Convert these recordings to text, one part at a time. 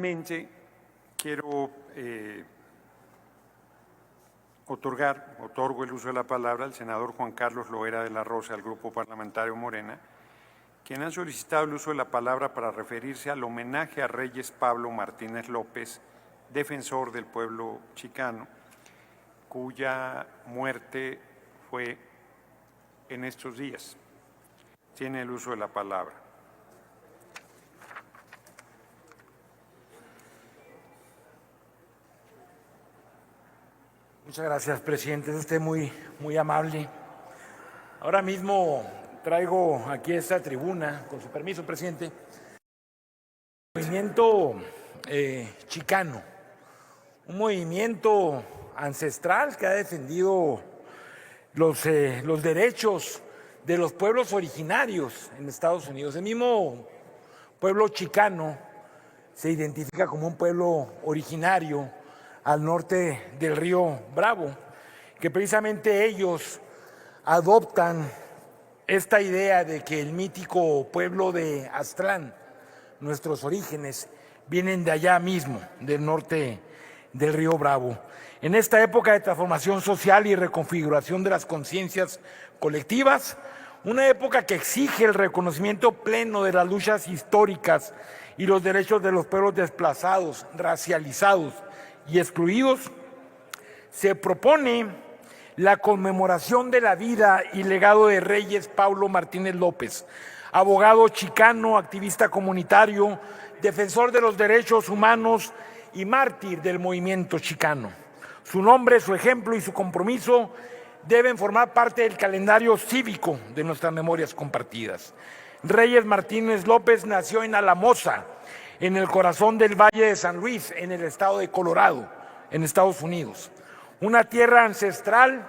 Finalmente, quiero otorgo el uso de la palabra al senador Juan Carlos Loera de la Rosa, del Grupo Parlamentario Morena, quien ha solicitado el uso de la palabra para referirse al homenaje a Reyes Pablo Martínez López, defensor del pueblo chicano, cuya muerte fue en estos días. Tiene el uso de la palabra. Muchas gracias, presidente. Es usted muy amable. Ahora mismo traigo aquí a esta tribuna, con su permiso, presidente, el movimiento chicano, un movimiento ancestral que ha defendido los derechos de los pueblos originarios en Estados Unidos. El mismo pueblo chicano se identifica como un pueblo originario al norte del río Bravo, que precisamente ellos adoptan esta idea de que el mítico pueblo de Aztlán, nuestros orígenes, vienen de allá mismo, del norte del río Bravo. En esta época de transformación social y reconfiguración de las conciencias colectivas, una época que exige el reconocimiento pleno de las luchas históricas y los derechos de los pueblos desplazados, racializados y excluidos, se propone la conmemoración de la vida y legado de Reyes Pablo Martínez López, abogado chicano, activista comunitario, defensor de los derechos humanos y mártir del movimiento chicano. Su nombre, su ejemplo y su compromiso deben formar parte del calendario cívico de nuestras memorias compartidas. Reyes Martínez López nació en Alamosa, en el corazón del Valle de San Luis, en el estado de Colorado, en Estados Unidos. Una tierra ancestral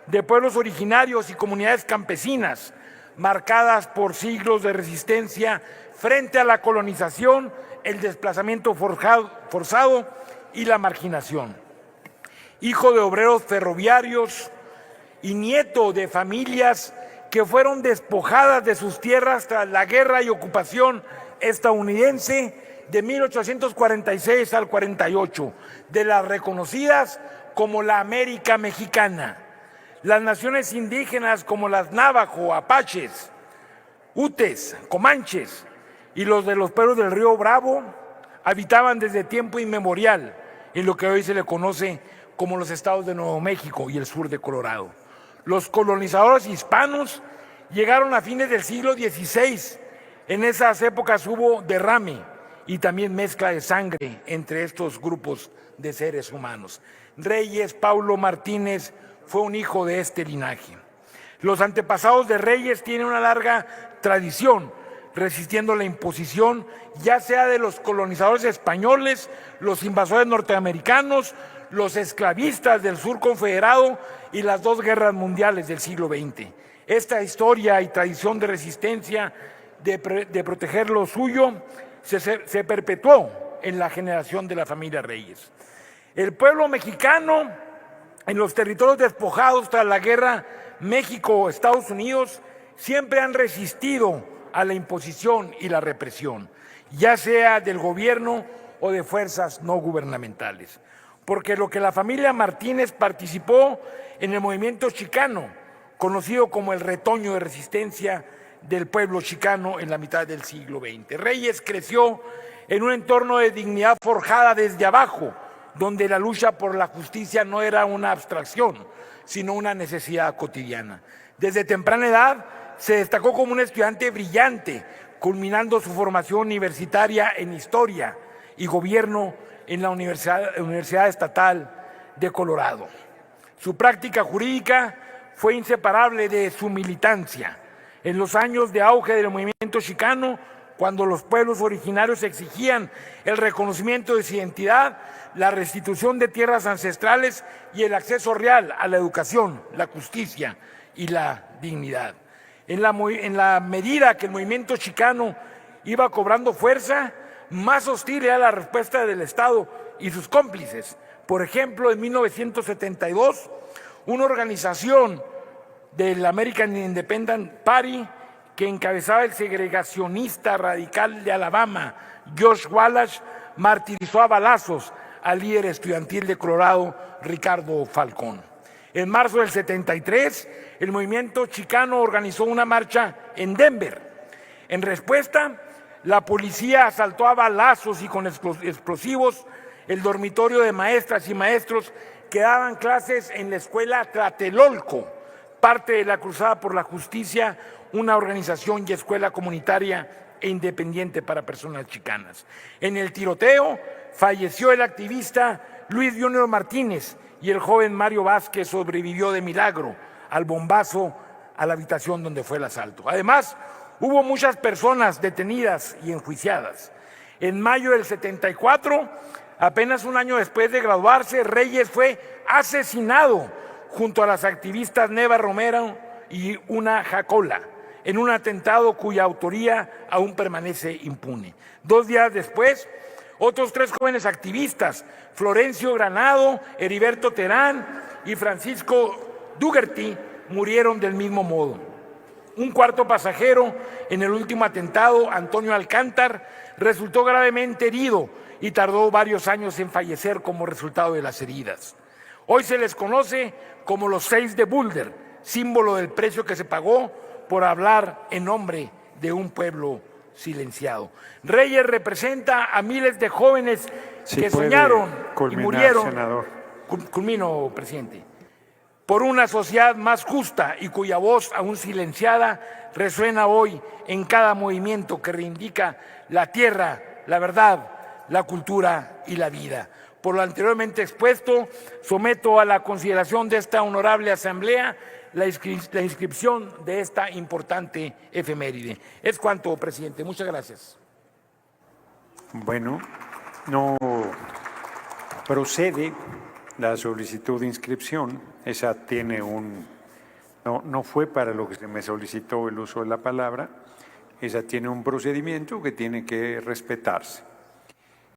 de pueblos originarios y comunidades campesinas, marcadas por siglos de resistencia frente a la colonización, el desplazamiento forzado y la marginación. Hijo de obreros ferroviarios y nieto de familias que fueron despojadas de sus tierras tras la guerra y ocupación estadounidense de 1846 al 48, de las reconocidas como la América Mexicana. Las naciones indígenas como las Navajo, Apaches, Utes, Comanches y los de los pueblos del río Bravo habitaban desde tiempo inmemorial en lo que hoy se le conoce como los estados de Nuevo México y el sur de Colorado. Los colonizadores hispanos llegaron a fines del siglo XVI. En esas épocas hubo derrame y también mezcla de sangre entre estos grupos de seres humanos. Reyes Pablo Martínez fue un hijo de este linaje. Los antepasados de Reyes tienen una larga tradición resistiendo la imposición, ya sea de los colonizadores españoles, los invasores norteamericanos, los esclavistas del sur confederado y las dos guerras mundiales del siglo XX. Esta historia y tradición de resistencia, de proteger lo suyo, se perpetuó en la generación de la familia Reyes. El pueblo mexicano, en los territorios despojados tras la guerra México-Estados Unidos, siempre han resistido a la imposición y la represión, ya sea del gobierno o de fuerzas no gubernamentales. Porque lo que la familia Martínez participó en el movimiento chicano, conocido como el retoño de resistencia del pueblo chicano en la mitad del siglo XX. Reyes creció en un entorno de dignidad forjada desde abajo, donde la lucha por la justicia no era una abstracción, sino una necesidad cotidiana. Desde temprana edad se destacó como un estudiante brillante, culminando su formación universitaria en Historia y Gobierno en la Universidad Estatal de Colorado. Su práctica jurídica fue inseparable de su militancia. En los años de auge del movimiento chicano, cuando los pueblos originarios exigían el reconocimiento de su identidad, la restitución de tierras ancestrales y el acceso real a la educación, la justicia y la dignidad. En la medida que el movimiento chicano iba cobrando fuerza, más hostil era la respuesta del Estado y sus cómplices. Por ejemplo, en 1972, una organización del American Independent Party que encabezaba el segregacionista radical de Alabama, George Wallace, martirizó a balazos al líder estudiantil de Colorado, Ricardo Falcón. En marzo del 73, el movimiento chicano organizó una marcha en Denver. En respuesta, la policía asaltó a balazos y con explosivos el dormitorio de maestras y maestros que daban clases en la escuela Tlatelolco, parte de la Cruzada por la Justicia, una organización y escuela comunitaria e independiente para personas chicanas. En el tiroteo falleció el activista Luis Junior Martínez y el joven Mario Vázquez sobrevivió de milagro al bombazo a la habitación donde fue el asalto. Además, hubo muchas personas detenidas y enjuiciadas. En mayo del 74, apenas un año después de graduarse, Reyes fue asesinado junto a las activistas Neva Romero y Una Jacola, en un atentado cuya autoría aún permanece impune. 2 días después, otros 3 jóvenes activistas, Florencio Granado, Heriberto Terán y Francisco Dugerty, murieron del mismo modo. Un cuarto pasajero en el último atentado, Antonio Alcántar, resultó gravemente herido y tardó varios años en fallecer como resultado de las heridas. Hoy se les conoce como los 6 de Boulder, símbolo del precio que se pagó por hablar en nombre de un pueblo silenciado. Reyes representa a miles de jóvenes que soñaron y murieron. Senador. Culmino, presidente. Por una sociedad más justa y cuya voz, aún silenciada, resuena hoy en cada movimiento que reivindica la tierra, la verdad, la cultura y la vida. Por lo anteriormente expuesto, someto a la consideración de esta honorable asamblea la inscripción de esta importante efeméride. Es cuanto, presidente. Muchas gracias. Bueno, no procede la solicitud de inscripción. Esa tiene no fue para lo que se me solicitó el uso de la palabra. Esa tiene un procedimiento que tiene que respetarse.